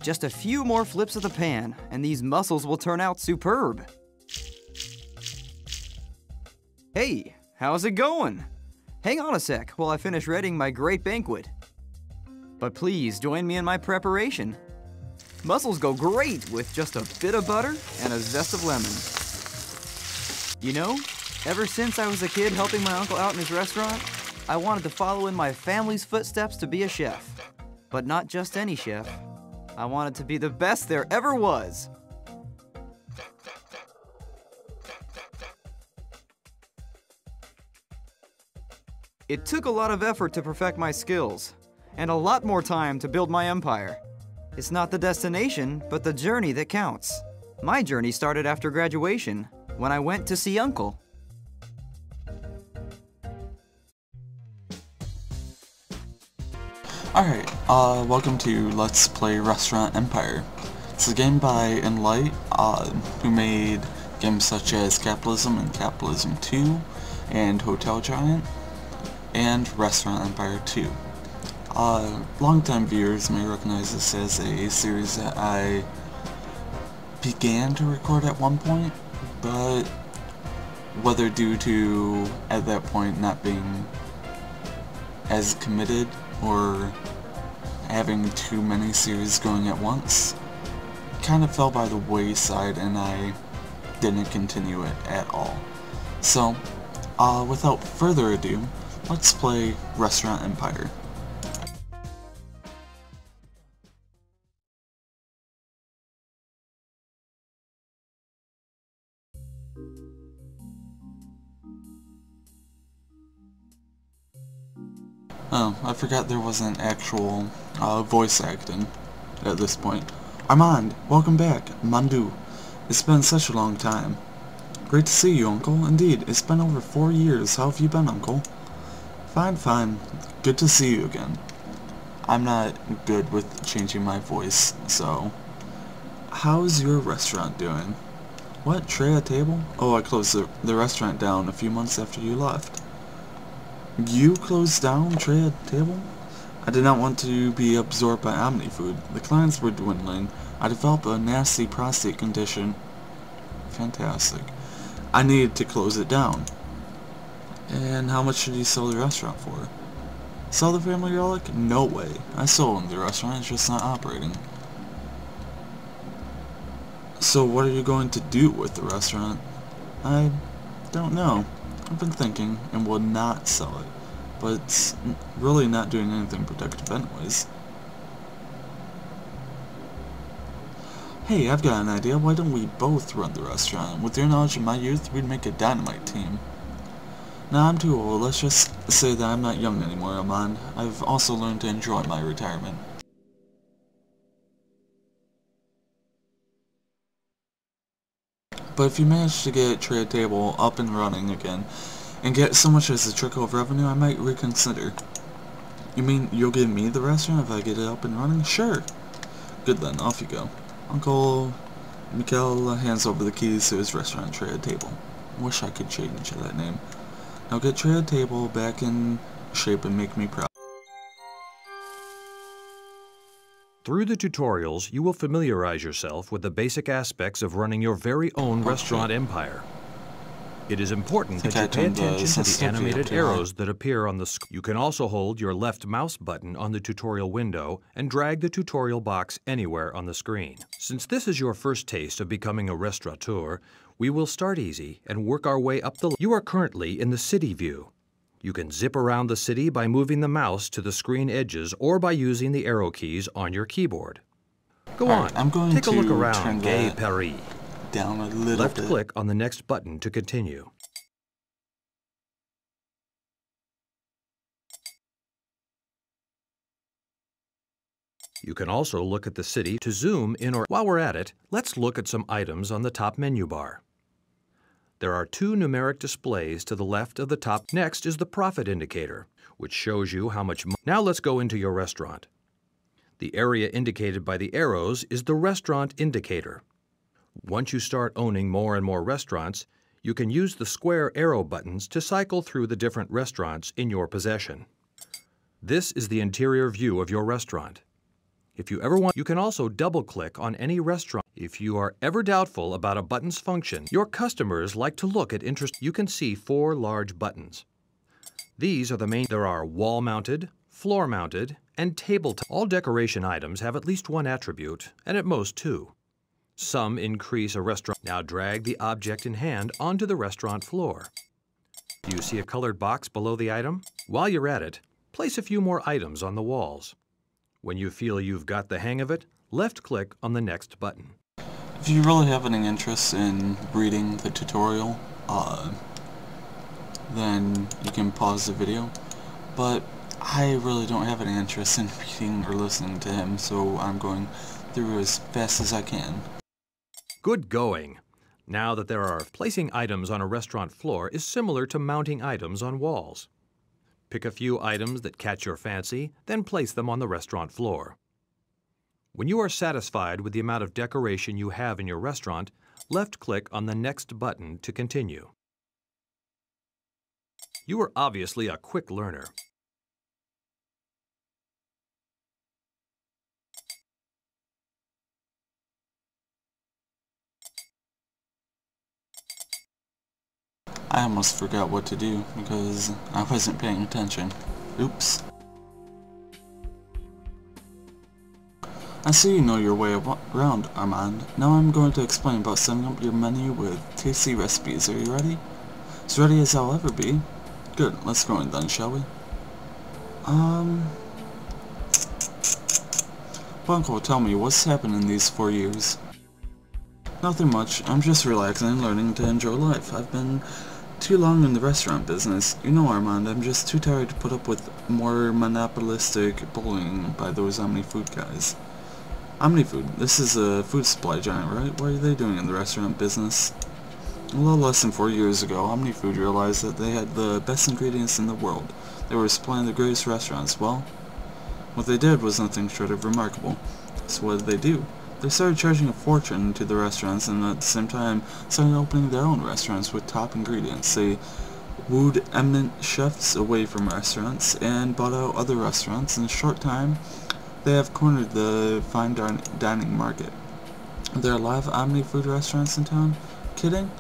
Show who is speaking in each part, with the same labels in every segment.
Speaker 1: Just a few more flips of the pan, and these mussels will turn out superb. Hey, how's it going? Hang on a sec while I finish readying my great banquet. But please join me in my preparation. Mussels go great with just a bit of butter and a zest of lemon. You know, ever since I was a kid helping my uncle out in his restaurant, I wanted to follow in my family's footsteps to be a chef. But not just any chef. I wanted to be the best there ever was. It took a lot of effort to perfect my skills, and a lot more time to build my empire. It's not the destination, but the journey that counts. My journey started after graduation, when I went to see Uncle.
Speaker 2: Alright, welcome to Let's Play Restaurant Empire. It's a game by Enlight, who made games such as Capitalism and Capitalism 2, and Hotel Giant, and Restaurant Empire 2. Longtime viewers may recognize this as a series that I began to record at one point, but whether due to, at that point, not being as committed or having too many series going at once, kind of fell by the wayside and I didn't continue it at all. So, without further ado, let's play Restaurant Empire. Oh, I forgot there wasn't actual voice acting at this point. Armand, welcome back. Mandu. It's been such a long time. Great to see you, Uncle. Indeed, it's been over 4 years. How have you been, Uncle? Fine, fine. Good to see you again. I'm not good with changing my voice, so... How's your restaurant doing? What, tray a table? Oh, I closed the restaurant down a few months after you left. You closed down Tray a Table? I did not want to be absorbed by Omnifood. The clients were dwindling. I developed a nasty prostate condition. Fantastic. I needed to close it down. And how much should you sell the restaurant for? Sell the family relic? No way. I still own the restaurant, it's just not operating. So what are you going to do with the restaurant? I don't know. I've been thinking and will not sell it, but it's really not doing anything productive anyways. Hey, I've got an idea. Why don't we both run the restaurant? With your knowledge of my youth, we'd make a dynamite team. Nah, I'm too old. Let's just say that I'm not young anymore, Armand. I've also learned to enjoy my retirement. But if you manage to get Tray a Table up and running again, and get so much as a trickle of revenue, I might reconsider. You mean you'll give me the restaurant if I get it up and running? Sure. Good then, off you go. Uncle Mikhail hands over the keys to his restaurant, Tray a Table. Wish I could change that name. Now get Tray a Table back in shape and make me proud.
Speaker 3: Through the tutorials, you will familiarize yourself with the basic aspects of running your very own restaurant empire. It is important that you pay attention to the animated arrows that appear on the screen. You can also hold your left mouse button on the tutorial window and drag the tutorial box anywhere on the screen. Since this is your first taste of becoming a restaurateur, we will start easy and work our way up the... You are currently in the city view. You can zip around the city by moving the mouse to the screen edges or by using the arrow keys on your keyboard. Go on,
Speaker 2: I'm going
Speaker 3: take
Speaker 2: to
Speaker 3: a look around
Speaker 2: turn
Speaker 3: Gay
Speaker 2: that
Speaker 3: Paris.
Speaker 2: Down a little
Speaker 3: Left
Speaker 2: bit.
Speaker 3: click on the next button to continue. You can also look at the city to zoom in or... While we're at it, let's look at some items on the top menu bar. There are 2 numeric displays to the left of the top. Next is the profit indicator, which shows you how much money. Now let's go into your restaurant. The area indicated by the arrows is the restaurant indicator. Once you start owning more and more restaurants, you can use the square arrow buttons to cycle through the different restaurants in your possession. This is the interior view of your restaurant. If you ever want, you can also double-click on any restaurant. If you are ever doubtful about a button's function, your customers like to look at interest. You can see 4 large buttons. These are the main. There are wall-mounted, floor-mounted, and tabletop. All decoration items have at least one attribute, and at most 2. Some increase a restaurant. Now drag the object in hand onto the restaurant floor. Do you see a colored box below the item? While you're at it, place a few more items on the walls. When you feel you've got the hang of it, left-click on the next button.
Speaker 2: If you really have any interest in reading the tutorial, then you can pause the video. But I really don't have any interest in reading or listening to him, so I'm going through as fast as I can.
Speaker 3: Good going. Now that there are, placing items on a restaurant floor is similar to mounting items on walls. Pick a few items that catch your fancy, then place them on the restaurant floor. When you are satisfied with the amount of decoration you have in your restaurant, left-click on the next button to continue. You are obviously a quick learner.
Speaker 2: I almost forgot what to do because I wasn't paying attention. Oops. I see you know your way around, Armand. Now I'm going to explain about setting up your menu with tasty recipes. Are you ready? As ready as I'll ever be. Good, let's go in then, shall we? Well, Uncle, tell me, what's happened in these 4 years? Nothing much. I'm just relaxing and learning to enjoy life. I've been too long in the restaurant business. You know, Armand, I'm just too tired to put up with more monopolistic bullying by those Omnifood guys. Omnifood, this is a food supply giant, right? What are they doing in the restaurant business? A little less than 4 years ago, Omnifood realized that they had the best ingredients in the world. They were supplying the greatest restaurants. Well, what they did was nothing short of remarkable. So what did they do? They started charging a fortune to the restaurants and at the same time started opening their own restaurants with top ingredients. They wooed eminent chefs away from restaurants and bought out other restaurants. In a short time, they have cornered the fine dining market. Are there a lot of Omnifood restaurants in town? Kidding?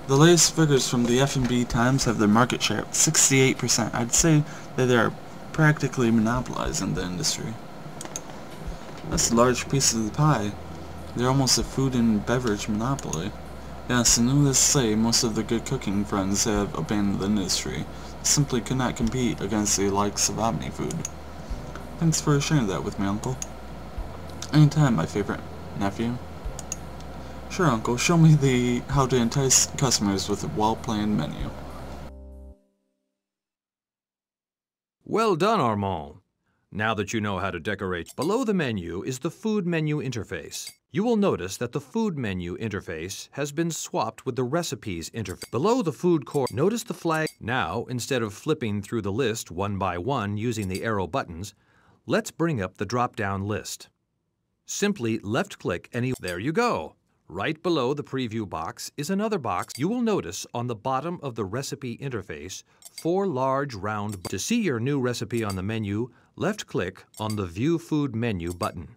Speaker 2: The latest figures from the F&B Times have their market share at 68%. I'd say that they are practically monopolizing the industry. That's a large piece of the pie. They're almost a food and beverage monopoly. Yes, and needless to say, most of the good cooking friends have abandoned the industry. They simply could not compete against the likes of Omnifood. Thanks for sharing that with me, Uncle. Anytime, my favorite nephew. Sure, Uncle, show me how to entice customers with a well-planned menu.
Speaker 3: Well done, Armand. Now that you know how to decorate, below the menu is the food menu interface. You will notice that the food menu interface has been swapped with the recipes interface. Below the food court, notice the flag. Now, instead of flipping through the list one by one using the arrow buttons, let's bring up the drop-down list. Simply left-click any. There you go. Right below the preview box is another box. You will notice on the bottom of the recipe interface 4 large round. To see your new recipe on the menu, left-click on the View Food Menu button.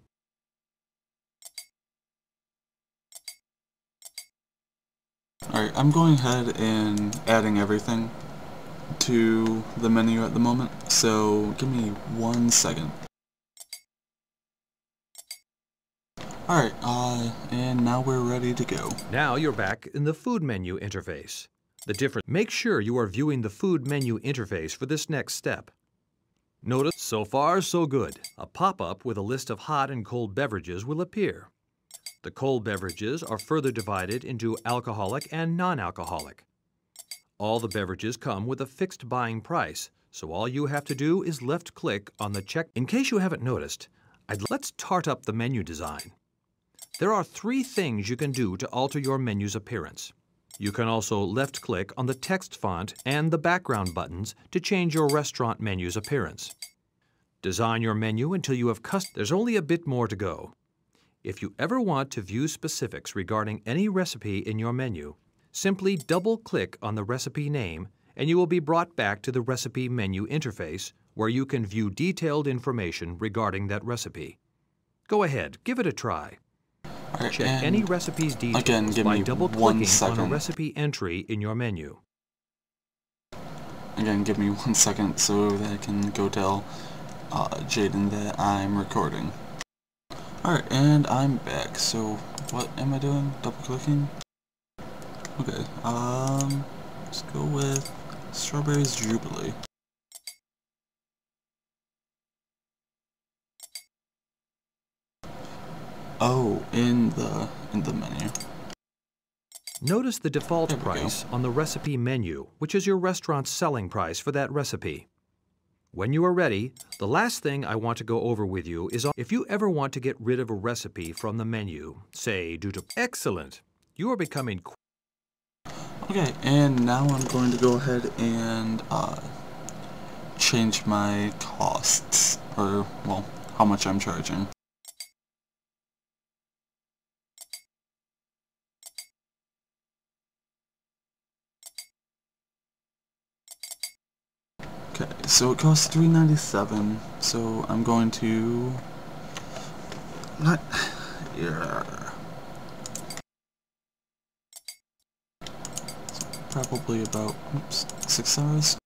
Speaker 2: Alright, I'm going ahead and adding everything to the menu at the moment, so give me 1 second. Alright, and now we're ready to go.
Speaker 3: Now you're back in the food menu interface. Make sure you are viewing the food menu interface for this next step. Notice, so far so good. A pop-up with a list of hot and cold beverages will appear. The cold beverages are further divided into alcoholic and non-alcoholic. All the beverages come with a fixed buying price, so all you have to do is left-click on the check. In case you haven't noticed, let's tart up the menu design. There are 3 things you can do to alter your menu's appearance. You can also left-click on the text font and the background buttons to change your restaurant menu's appearance. Design your menu until you have There's only a bit more to go. If you ever want to view specifics regarding any recipe in your menu, simply double-click on the recipe name and you will be brought back to the recipe menu interface where you can view detailed information regarding that recipe. Go ahead, give it a try.
Speaker 2: Right,
Speaker 3: Check any recipe's details by double-clicking on a recipe entry in your menu.
Speaker 2: Again, give me 1 second so that I can go tell Jaden that I'm recording. Alright, and I'm back. So, what am I doing? Double-clicking? Okay, let's go with Strawberries Jubilee. Oh, in the menu.
Speaker 3: Notice the default price on the recipe menu, which is your restaurant's selling price for that recipe. When you are ready, the last thing I want to go over with you is if you ever want to get rid of a recipe from the menu, say due to... Excellent! You are becoming...
Speaker 2: Okay, and now I'm going to go ahead and change my costs, or, well, how much I'm charging. Okay, so it costs $3.97, so I'm going to... Not... Yeah. So probably about, oops, 6 hours.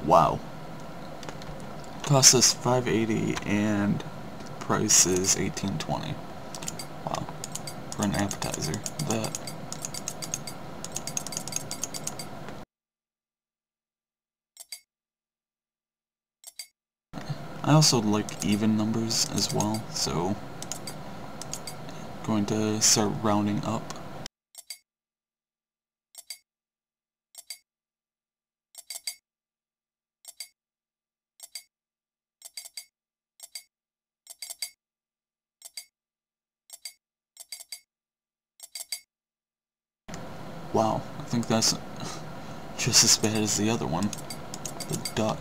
Speaker 2: Wow. Cost us $5.80 and price is $18.20. Wow. For an appetizer. That. I also like even numbers as well, so going to start rounding up. Wow, I think that's just as bad as the other one. The duck.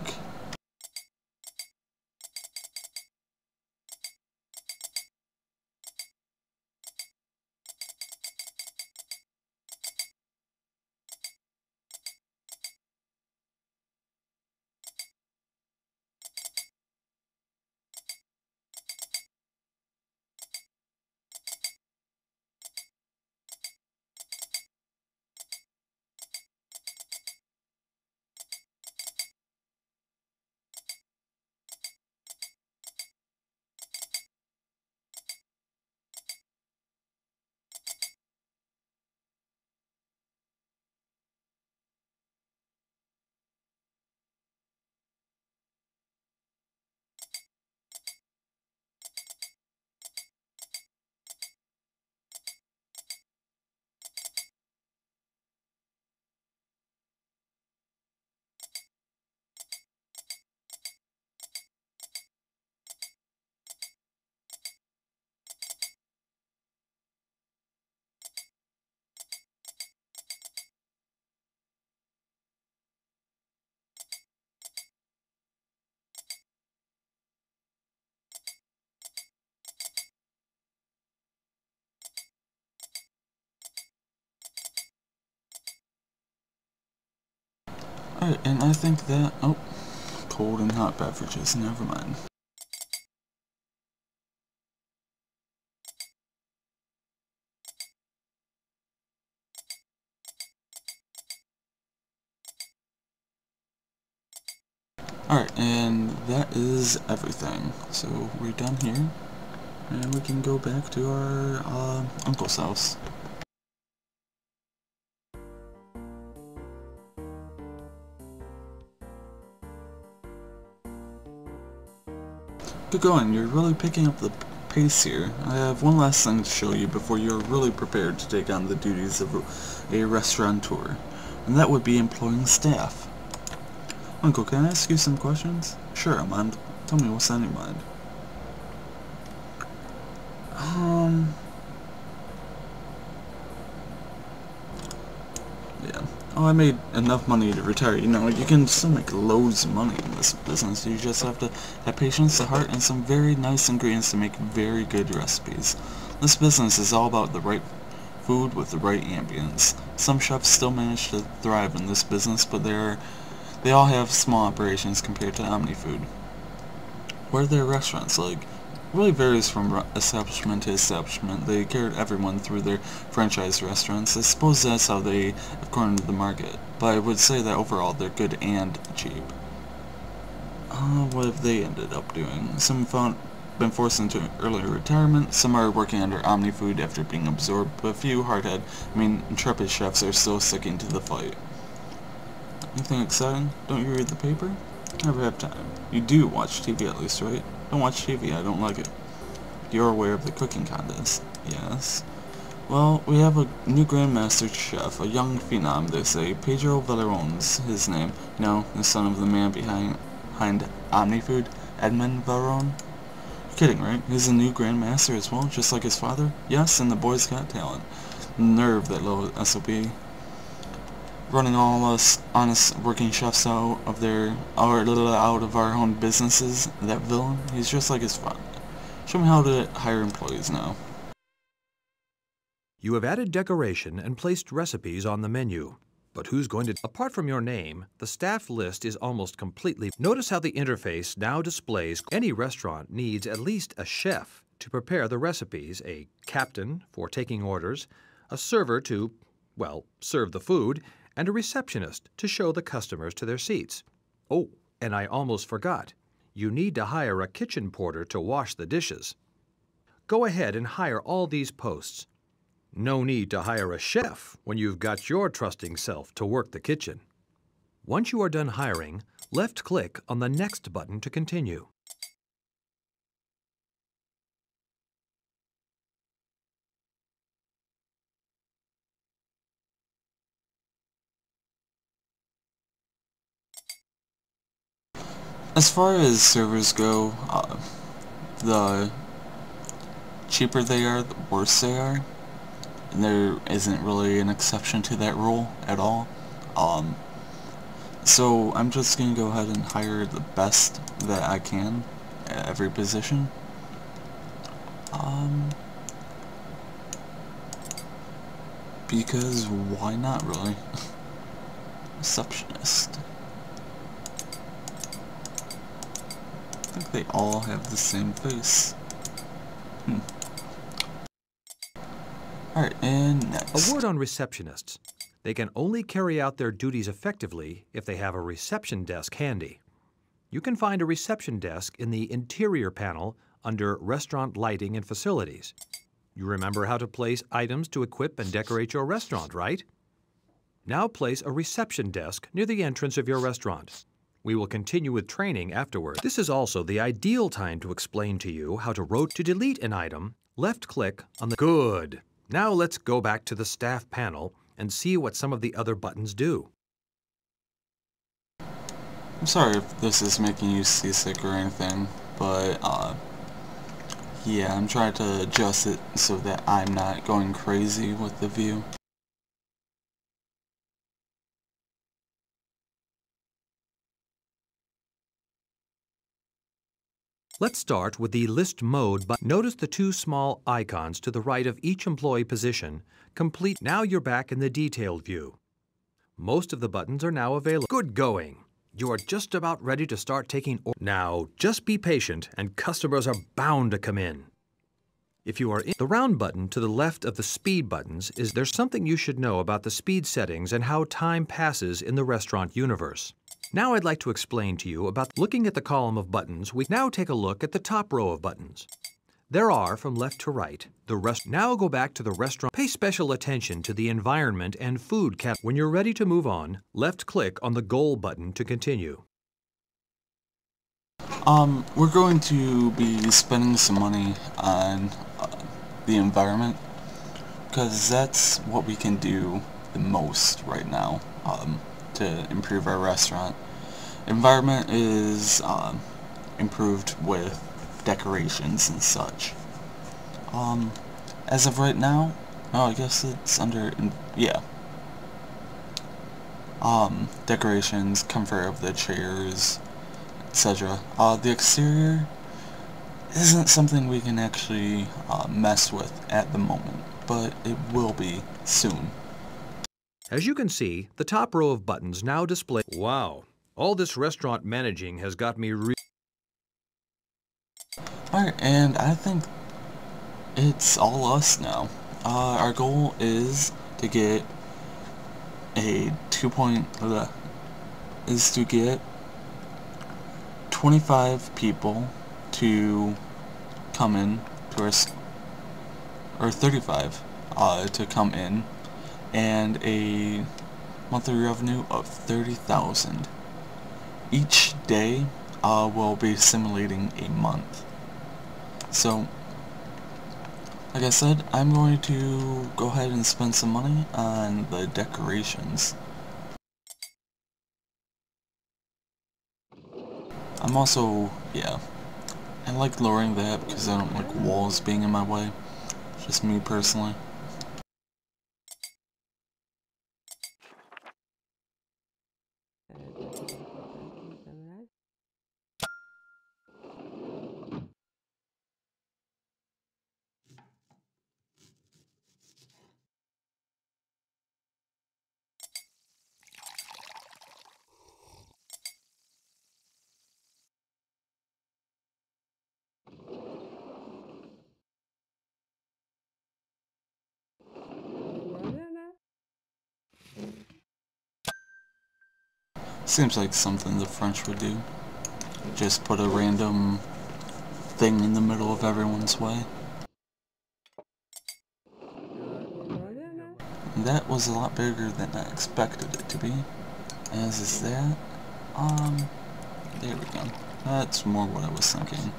Speaker 2: Alright, and I think that... Oh, cold and hot beverages, never mind. Alright, and that is everything. So we're done here, and we can go back to our uncle's house. Good going, you're really picking up the pace here. I have one last thing to show you before you're really prepared to take on the duties of a restaurateur, and that would be employing staff. Uncle, can I ask you some questions? Sure, Amand. Tell me what's on your mind. Yeah. oh, I made enough money to retire. You know, you can still make loads of money in this business. You just have to have patience, the heart, and some very nice ingredients to make very good recipes. This business is all about the right food with the right ambience. Some chefs still manage to thrive in this business, but they all have small operations compared to Omnifood. What are their restaurants like? Really varies from establishment to establishment. They cater everyone through their franchise restaurants. I suppose that's how they have cornered the market. But I would say that overall they're good and cheap. What have they ended up doing? Some been forced into early retirement. Some are working under Omnifood after being absorbed. But a few intrepid chefs are still sticking to the fight. Anything exciting? Don't you read the paper? Never have time. You do watch TV at least, right? Don't watch TV, I don't like it. You're aware of the cooking contest? Yes. Well, we have a new Grandmaster Chef, a young phenom, they say. Pedro Valerron's his name. You know, the son of the man behind Omnifood, Edmond Valerron. You're kidding, right? He's a new Grandmaster as well, just like his father? Yes, and the boy's got talent. Nerve, that little SOB. Running all us honest working chefs out of our own businesses. That villain, he's just like his father. Show me how to hire employees now.
Speaker 3: You have added decoration and placed recipes on the menu. But who's going to... Apart from your name, the staff list is almost completely... Notice how the interface now displays any restaurant needs at least a chef to prepare the recipes, a captain for taking orders, a server to, well, serve the food, and a receptionist to show the customers to their seats. Oh, and I almost forgot. You need to hire a kitchen porter to wash the dishes. Go ahead and hire all these posts. No need to hire a chef when you've got your trusting self to work the kitchen. Once you are done hiring, left-click on the Next button to continue.
Speaker 2: As far as servers go, the cheaper they are, the worse they are. And there isn't really an exception to that rule at all. So I'm just going to go ahead and hire the best that I can at every position. Because why not, really? Receptionist. I think they all have the same face. Alright, and next.
Speaker 3: A word on receptionists. They can only carry out their duties effectively if they have a reception desk handy. You can find a reception desk in the interior panel under Restaurant Lighting and Facilities. You remember how to place items to equip and decorate your restaurant, right? Now place a reception desk near the entrance of your restaurant. We will continue with training afterward. This is also the ideal time to explain to you how to delete an item. Left-click on the... Good! Now let's go back to the staff panel and see what some of the other buttons do.
Speaker 2: I'm sorry if this is making you seasick or anything, but yeah, I'm trying to adjust it so that I'm not going crazy with the view.
Speaker 3: Let's start with the List Mode button. Notice the two small icons to the right of each employee position. Complete. Now you're back in the detailed view. Most of the buttons are now available. Good going. You are just about ready to start taking orders. Now, just be patient and customers are bound to come in. If you are in the round button to the left of the speed buttons there's something you should know about the speed settings and how time passes in the restaurant universe. Now I'd like to explain to you about looking at the column of buttons. We now take a look at the top row of buttons. There are, from left to right, Now go back to the restaurant. Pay special attention to the environment and food cap. When you're ready to move on, left-click on the goal button to continue.
Speaker 2: We're going to be spending some money on the environment, because that's what we can do the most right now to improve our restaurant. Environment is improved with decorations and such. As of right now, oh, I guess it's under, yeah. decorations, comfort of the chairs, etc. The exterior isn't something we can actually mess with at the moment, but it will be soon.
Speaker 3: As you can see, the top row of buttons now display. Wow, all this restaurant managing has got me
Speaker 2: Alright, and I think it's all us now. Our goal is to get a 25 people to come in to our, or 35 to come in, and a monthly revenue of 30,000. Each day will be simulating a month. So, like I said, I'm going to go ahead and spend some money on the decorations. I'm also, yeah, I like lowering that because I don't like walls being in my way. Just me personally. Seems like something the French would do. Just put a random thing in the middle of everyone's way. That was a lot bigger than I expected it to be. As is that. There we go. That's more what I was thinking.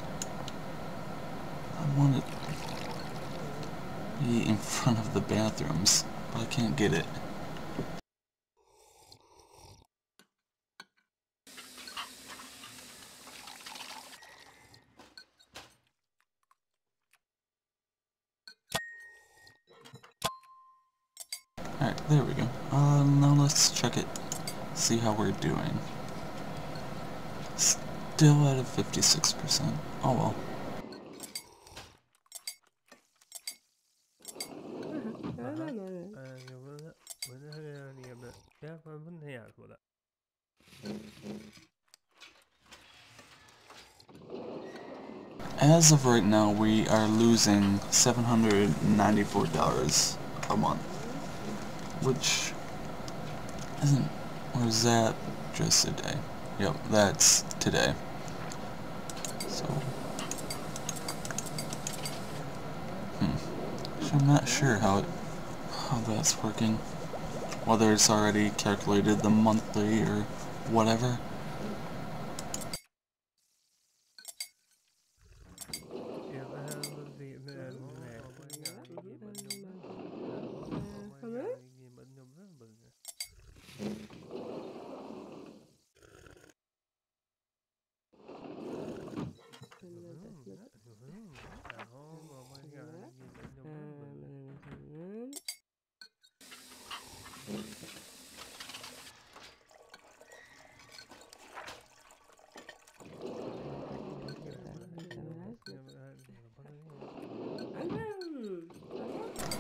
Speaker 2: I want it to be in front of the bathrooms, but I can't get it. Alright, there we go. Now let's check it. See how we're doing. Still at a 56%. Oh well. As of right now, we are losing $794 a month. Which isn't, or is that just a day? Yep, that's today. So, so I'm not sure how that's working. Whether it's already calculated the monthly or whatever.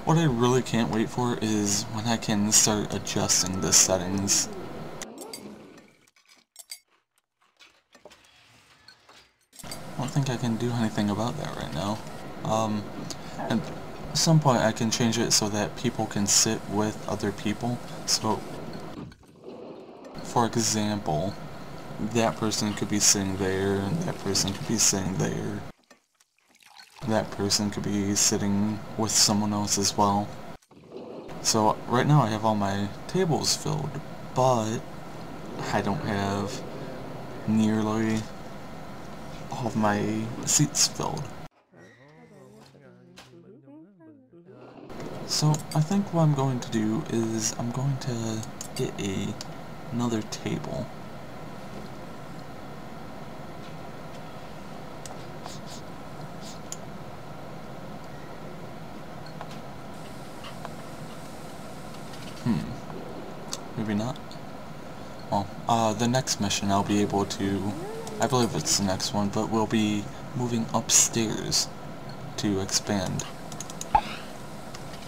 Speaker 2: What I really can't wait for is when I can start adjusting the settings. I don't think I can do anything about that right now. At some point I can change it so that people can sit with other people. So, for example, that person could be sitting there, and that person could be sitting there. That person could be sitting with someone else as well. So right now I have all my tables filled, but I don't have nearly all of my seats filled. So I think what I'm going to do is I'm going to get another table. Maybe not. well, the next mission I'll be able to, I believe it's the next one, but we'll be moving upstairs to expand.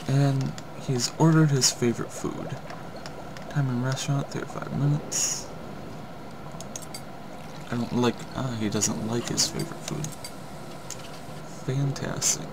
Speaker 2: And he's ordered his favorite food. Time in restaurant, 35 minutes. I don't like, he doesn't like his favorite food. Fantastic.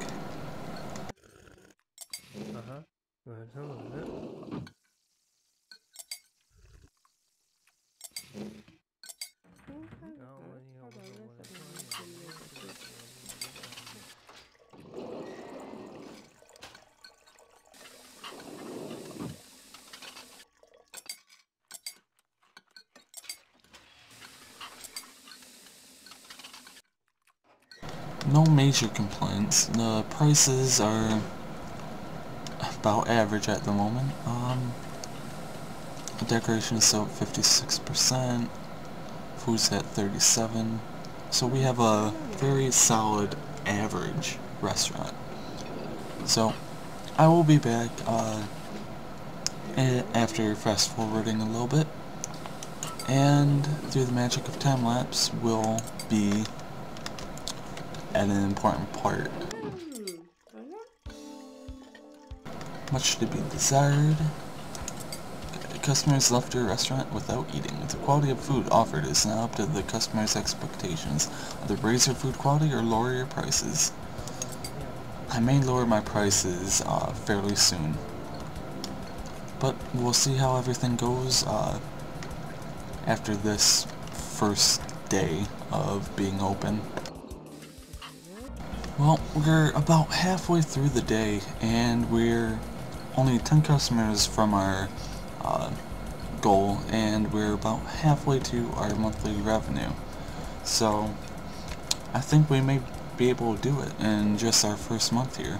Speaker 2: No major complaints. The prices are about average at the moment. The decoration is still at 56%. Food's at 37%. So we have a very solid average restaurant. So I will be back after fast forwarding a little bit, and through the magic of time lapse we'll be at an important part. Much to be desired. Customers left your restaurant without eating. The quality of food offered is not up to the customer's expectations. Either raise your food quality or lower your prices. I may lower my prices fairly soon, but we'll see how everything goes after this first day of being open. Well, we're about halfway through the day, and we're only 10 customers from our goal, and we're about halfway to our monthly revenue. So I think we may be able to do it in just our first month here.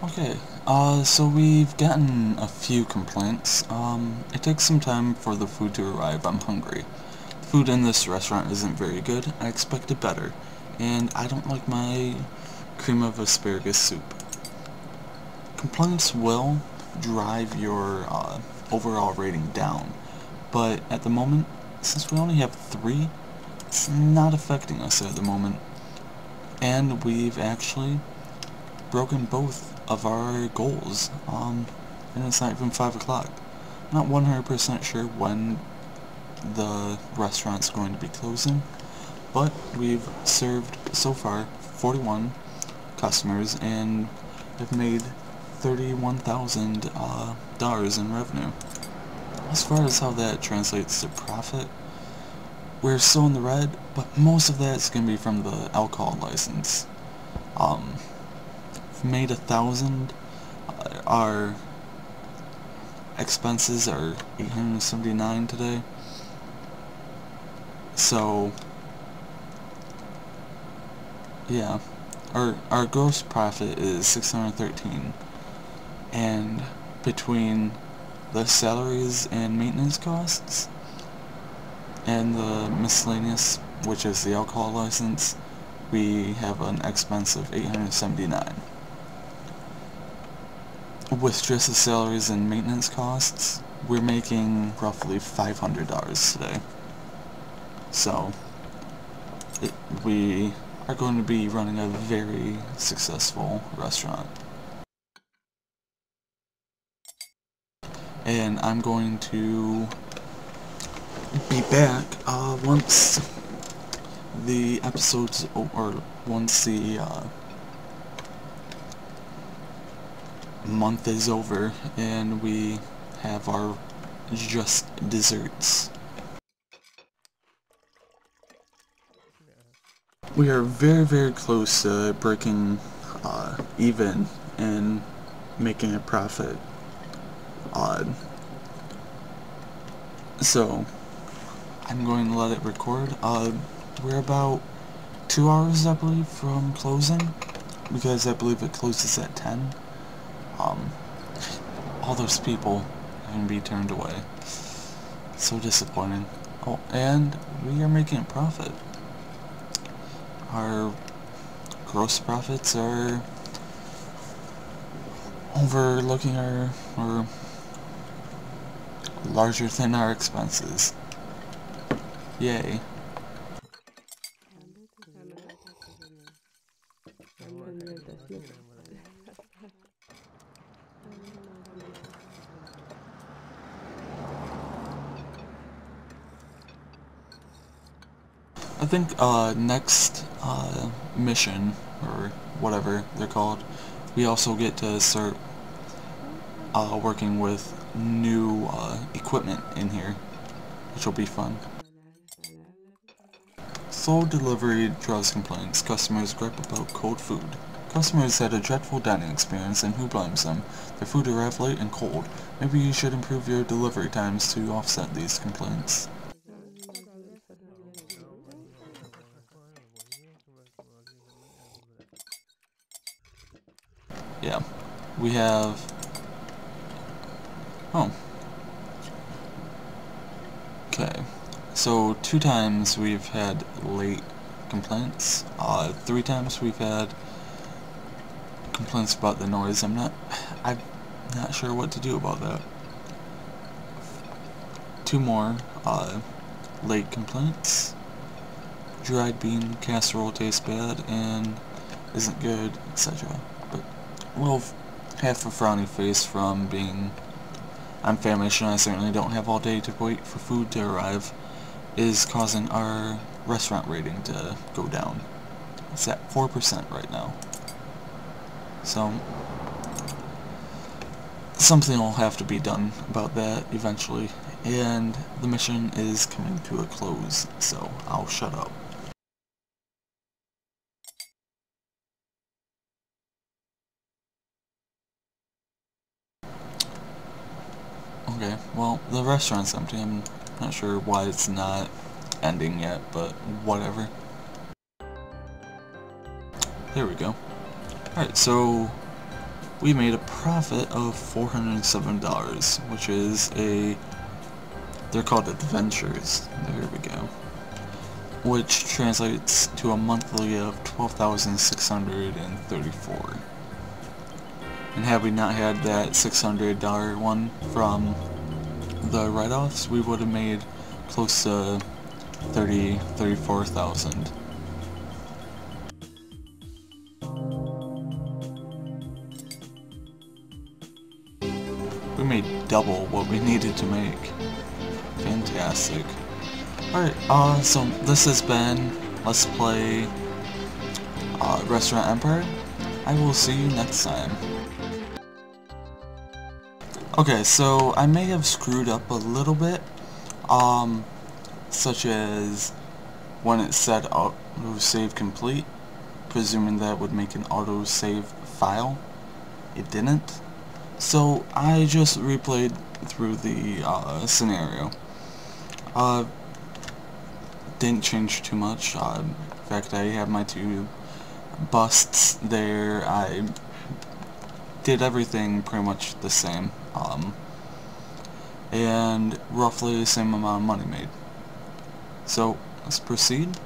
Speaker 2: Okay, so we've gotten a few complaints. It takes some time for the food to arrive. I'm hungry. Food in this restaurant isn't very good. I expected better, and I don't like my cream of asparagus soup. Complaints will drive your overall rating down, but at the moment, since we only have 3, it's not affecting us at the moment. And we've actually broken both of our goals, and it's not even 5 o'clock. Not 100% sure when the restaurant's going to be closing, but we've served so far 41 customers and have made $31,000 in revenue. As far as how that translates to profit, we're still in the red, but most of that's going to be from the alcohol license. We've made $1,000. Our expenses are $879 today. So yeah, our gross profit is $613, and between the salaries and maintenance costs and the miscellaneous, which is the alcohol license, we have an expense of $879. With just the salaries and maintenance costs, we're making roughly $500 today. So we are going to be running a very successful restaurant. And I'm going to be back once the episodes, or once the month is over and we have our just desserts. We are very, very close to breaking even and making a profit. So I'm going to let it record. We're about 2 hours, I believe, from closing, because I believe it closes at 10. All those people are going to be turned away. So disappointing. Oh, and we are making a profit. Our gross profits are overlooking our, or larger than our expenses. Yay. I think next mission, or whatever they're called, we also get to start working with new equipment in here, which will be fun. Slow delivery draws complaints. Customers gripe about cold food. Customers had a dreadful dining experience, and who blames them? Their food arrived late and cold. Maybe you should improve your delivery times to offset these complaints. Yeah, we have... Oh. Okay, so 2 times we've had late complaints. 3 times we've had complaints about the noise. I'm not sure what to do about that. 2 more late complaints. Dried bean casserole tastes bad and isn't good, etc. But we'll have a frowny face from being I'm famished and I certainly don't have all day to wait for food to arrive is causing our restaurant rating to go down. It's at 4% right now. So something will have to be done about that eventually, and the mission is coming to a close, so I'll shut up. Okay, well, the restaurant's empty. I'm not sure why it's not ending yet, but whatever. There we go. Alright, so we made a profit of $407, which is they're called adventures. There we go. Which translates to a monthly of $12,634. And had we not had that $600 one from the write-offs, we would have made close to $34,000. We made double what we needed to make. Fantastic. Alright, so this has been Let's Play Restaurant Empire. I will see you next time. Okay, so I may have screwed up a little bit, such as when it said autosave complete, presuming that would make an autosave file. It didn't. So I just replayed through the scenario. Didn't change too much. In fact, I have my 2 busts there. I did everything pretty much the same. And roughly the same amount of money made. So let's proceed.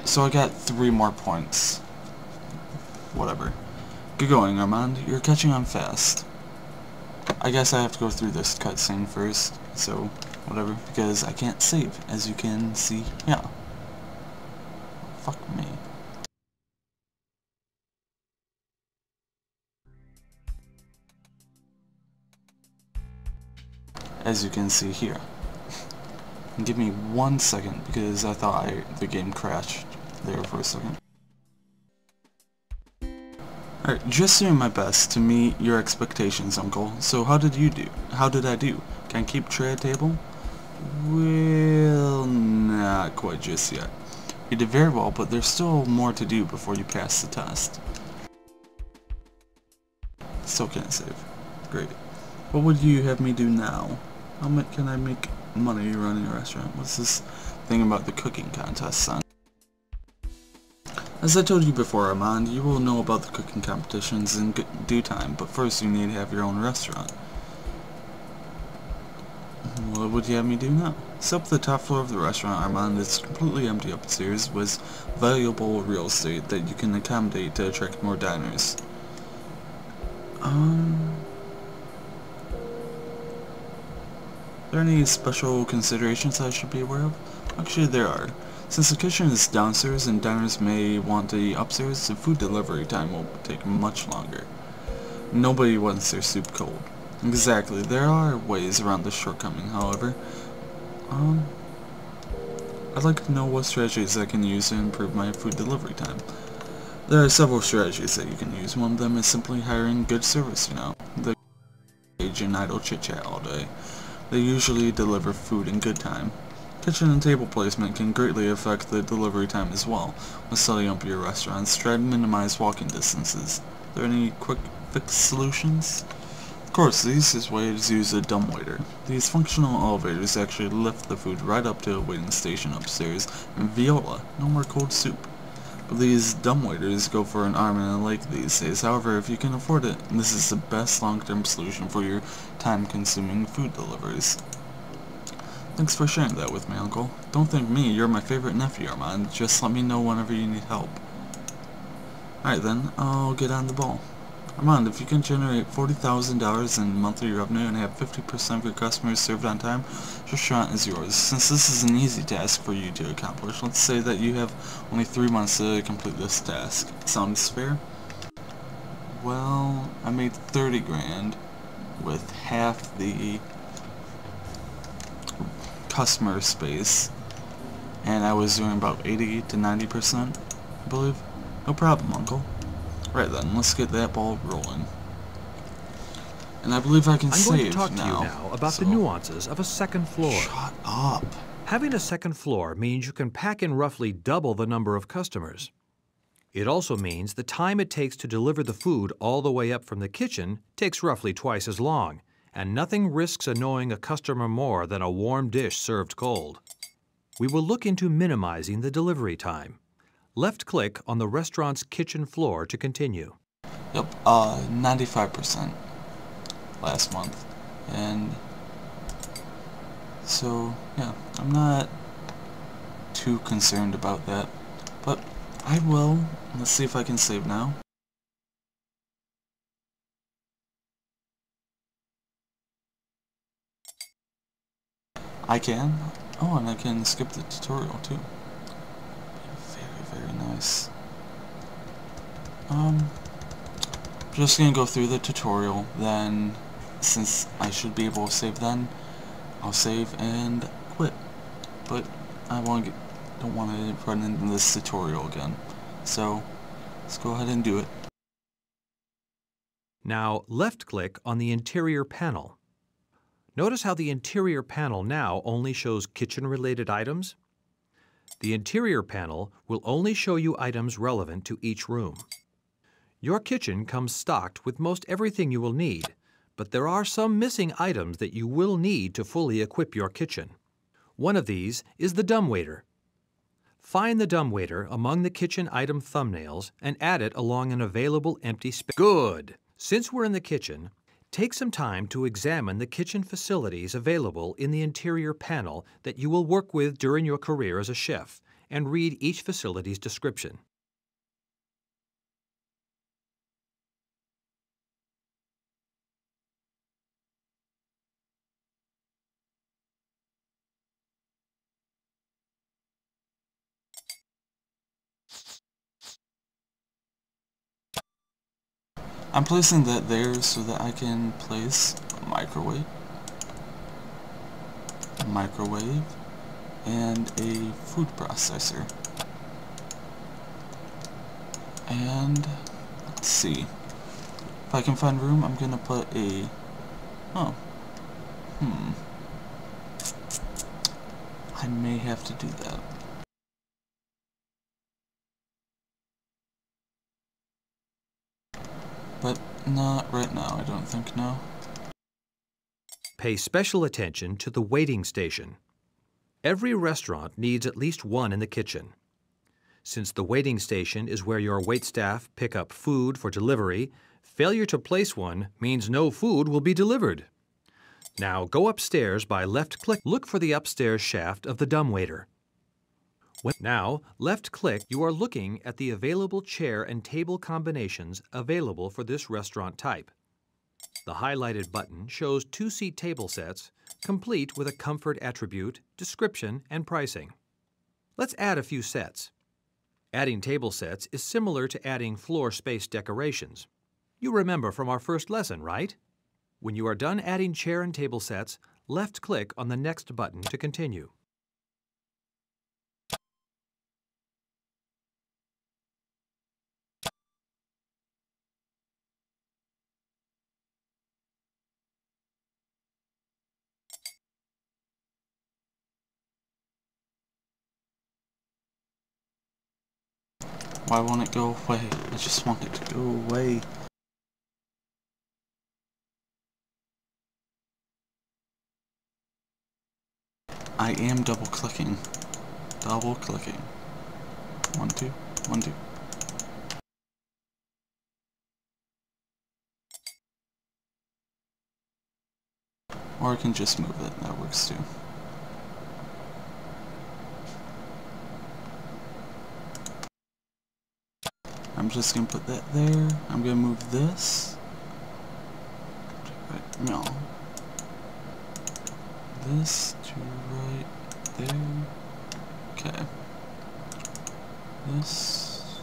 Speaker 2: So I got 3 more points. Whatever. Good going, Armand. You're catching on fast. I guess I have to go through this cutscene first, so whatever, because I can't save, as you can see. Yeah. Fuck me. As you can see here. Give me 1 second, because I thought the game crashed there for a second. Alright, just doing my best to meet your expectations, Uncle. So how did you do? How did I do? Can I keep tray at table? Well, not quite just yet. You did very well, but there's still more to do before you pass the test. Still can't save. Great. What would you have me do now? How much can I make money running a restaurant? What's this thing about the cooking contest, son? As I told you before, Armand, you will know about the cooking competitions in due time, but first you need to have your own restaurant. what would you have me do now? So up the top floor of the restaurant I'm on is completely empty upstairs with valuable real estate that you can accommodate to attract more diners. Are there any special considerations I should be aware of? Actually, there are. Since the kitchen is downstairs and diners may want to eat upstairs, the food delivery time will take much longer. Nobody wants their soup cold. Exactly. There are ways around this shortcoming, however. I'd like to know what strategies I can use to improve my food delivery time. There are several strategies that you can use. One of them is simply hiring good service, They engage in idle chit-chat all day. They usually deliver food in good time. Kitchen and table placement can greatly affect the delivery time as well. When setting up your restaurants, try to minimize walking distances. Are there any quick fix solutions? Of course, the easiest way is to use a dumbwaiter. These functional elevators actually lift the food right up to a waiting station upstairs, and viola, no more cold soup. But these dumbwaiters go for an arm and a leg these days. However, if you can afford it, this is the best long-term solution for your time-consuming food deliveries. Thanks for sharing that with me, Uncle. Don't thank me, you're my favorite nephew, Armand. Just let me know whenever you need help. Alright then, I'll get on the ball. Armand, if you can generate $40,000 in monthly revenue and have 50% of your customers served on time, the restaurant is yours. Since this is an easy task for you to accomplish, let's say that you have only 3 months to complete this task. Sounds fair? Well, I made 30 grand with half the customer space, and I was doing about 80 to 90%, I believe. No problem, Uncle. Right then, let's get that ball rolling. And I believe I can save now.
Speaker 3: I'm going to talk to you now about the nuances of a second floor.
Speaker 2: Shut up.
Speaker 3: Having a second floor means you can pack in roughly double the number of customers. It also means the time it takes to deliver the food all the way up from the kitchen takes roughly twice as long, and nothing risks annoying a customer more than a warm dish served cold. We will look into minimizing the delivery time. Left-click on the restaurant's kitchen floor to continue.
Speaker 2: Yep, 95% last month. And so, yeah, I'm not too concerned about that. But I will. Let's see if I can save now. I can. Oh, and I can skip the tutorial too. Very nice. Just gonna go through the tutorial, then since I should be able to save then, I'll save and quit. But I don't want to run into this tutorial again. So let's go ahead and do it.
Speaker 3: Now left-click on the interior panel. Notice how the interior panel now only shows kitchen-related items? The interior panel will only show you items relevant to each room. Your kitchen comes stocked with most everything you will need, but there are some missing items that you will need to fully equip your kitchen. One of these is the dumbwaiter. Find the dumbwaiter among the kitchen item thumbnails and add it along an available empty space. Good! Since we're in the kitchen, take some time to examine the kitchen facilities available in the interior panel that you will work with during your career as a chef, and read each facility's description.
Speaker 2: I'm placing that there so that I can place a microwave, and a food processor. And let's see. If I can find room, I'm gonna put a I may have to do that. But not right now, I don't think, no.
Speaker 3: Pay special attention to the waiting station. Every restaurant needs at least one in the kitchen. Since the waiting station is where your waitstaff pick up food for delivery, failure to place one means no food will be delivered. Now go upstairs by left-click. Look for the upstairs shaft of the dumbwaiter. Now, left-click, you are looking at the available chair and table combinations available for this restaurant type. The highlighted button shows 2-seat table sets, complete with a comfort attribute, description, and pricing. Let's add a few sets. Adding table sets is similar to adding floor space decorations. You remember from our first lesson, right? When you are done adding chair and table sets, left-click on the next button to continue.
Speaker 2: Why won't it go away? I just want it to go away. I am double clicking. Double clicking. 1, 2, 1, 2. Or I can just move it. That works too. I'm just gonna put that there. I'm gonna move this. No. This to right there. Okay. This.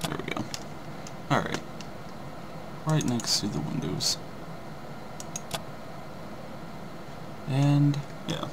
Speaker 2: There we go. Alright. Right next to the windows. And yeah.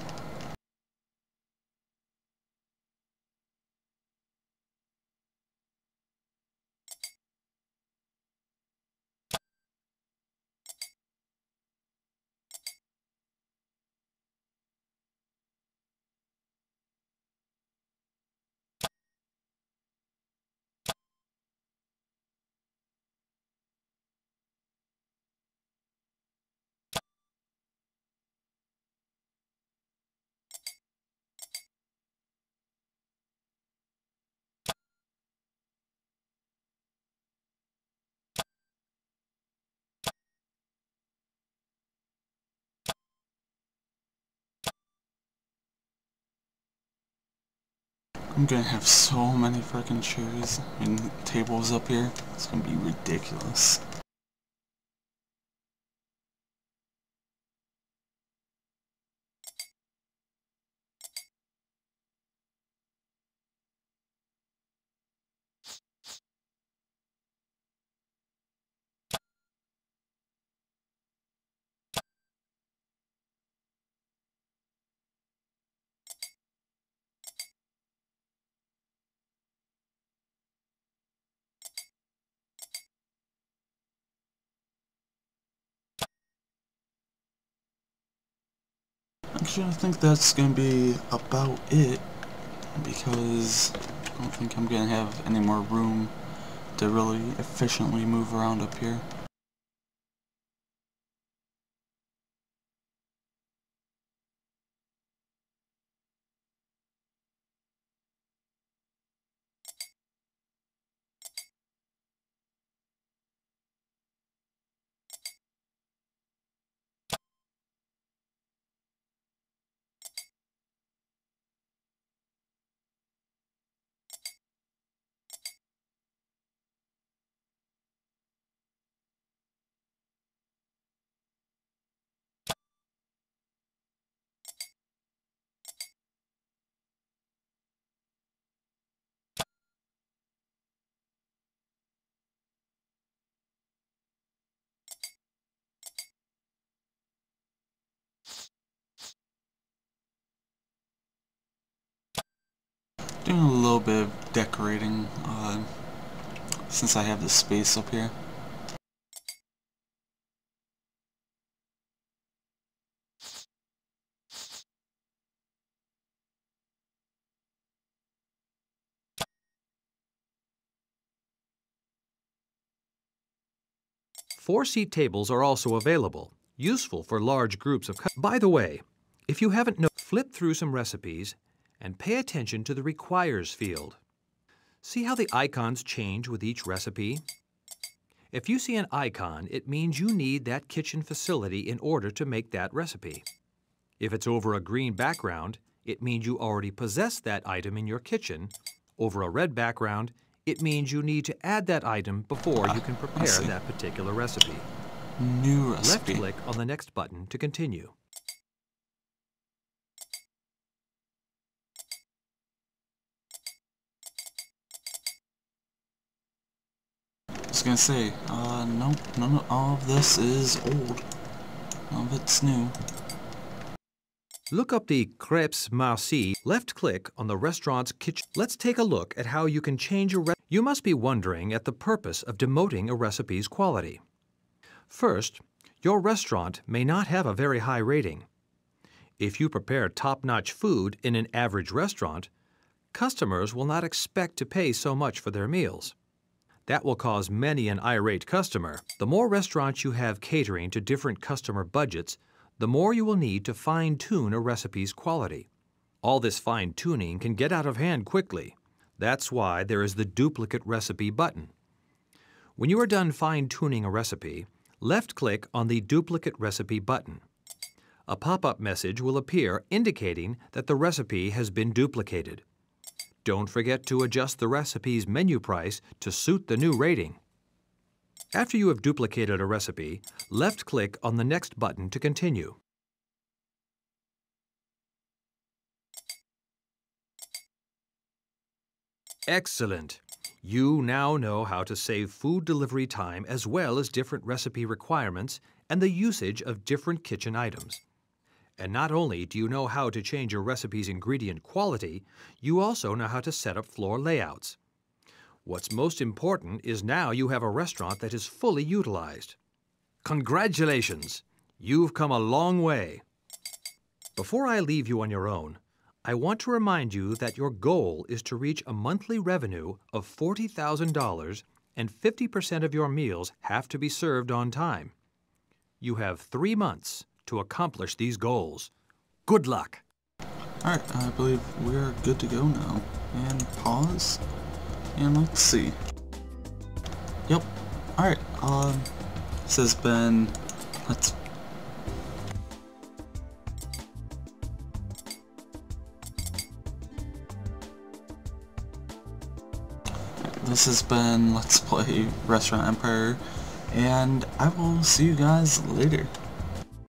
Speaker 2: I'm gonna have so many freaking chairs and tables up here. It's gonna be ridiculous. Actually, I think that's gonna be about it, because I don't think I'm gonna have any more room to really efficiently move around up here. Doing a little bit of decorating, since I have the space up here.
Speaker 3: Four-seat tables are also available, useful for large groups of customers. By the way, if you haven't noticed, flip through some recipes and pay attention to the Requires field. See how the icons change with each recipe? If you see an icon, it means you need that kitchen facility in order to make that recipe. If it's over a green background, it means you already possess that item in your kitchen. Over a red background, it means you need to add that item before you can prepare that particular recipe.
Speaker 2: New recipe.
Speaker 3: Left-click on the next button to continue.
Speaker 2: I was gonna say, nope, none of all of this is old. None of it's new.
Speaker 3: Look up the crêpes marci. Left-click on the restaurant's kitchen. Let's take a look at how you can change a recipe. You must be wondering at the purpose of demoting a recipe's quality. First, your restaurant may not have a very high rating. If you prepare top-notch food in an average restaurant, customers will not expect to pay so much for their meals. That will cause many an irate customer. The more restaurants you have catering to different customer budgets, the more you will need to fine-tune a recipe's quality. All this fine-tuning can get out of hand quickly. That's why there is the duplicate recipe button. When you are done fine-tuning a recipe, left-click on the duplicate recipe button. A pop-up message will appear indicating that the recipe has been duplicated. Don't forget to adjust the recipe's menu price to suit the new rating. After you have duplicated a recipe, left-click on the next button to continue. Excellent! You now know how to save food delivery time as well as different recipe requirements and the usage of different kitchen items. And not only do you know how to change your recipe's ingredient quality, you also know how to set up floor layouts. What's most important is now you have a restaurant that is fully utilized. Congratulations! You've come a long way. Before I leave you on your own, I want to remind you that your goal is to reach a monthly revenue of $40,000 and 50% of your meals have to be served on time. You have 3 months to accomplish these goals. Good luck!
Speaker 2: Alright, I believe we're good to go now. And pause. And let's see. Yep. Alright, this has been... This has been Let's Play Restaurant Empire, and I will see you guys later.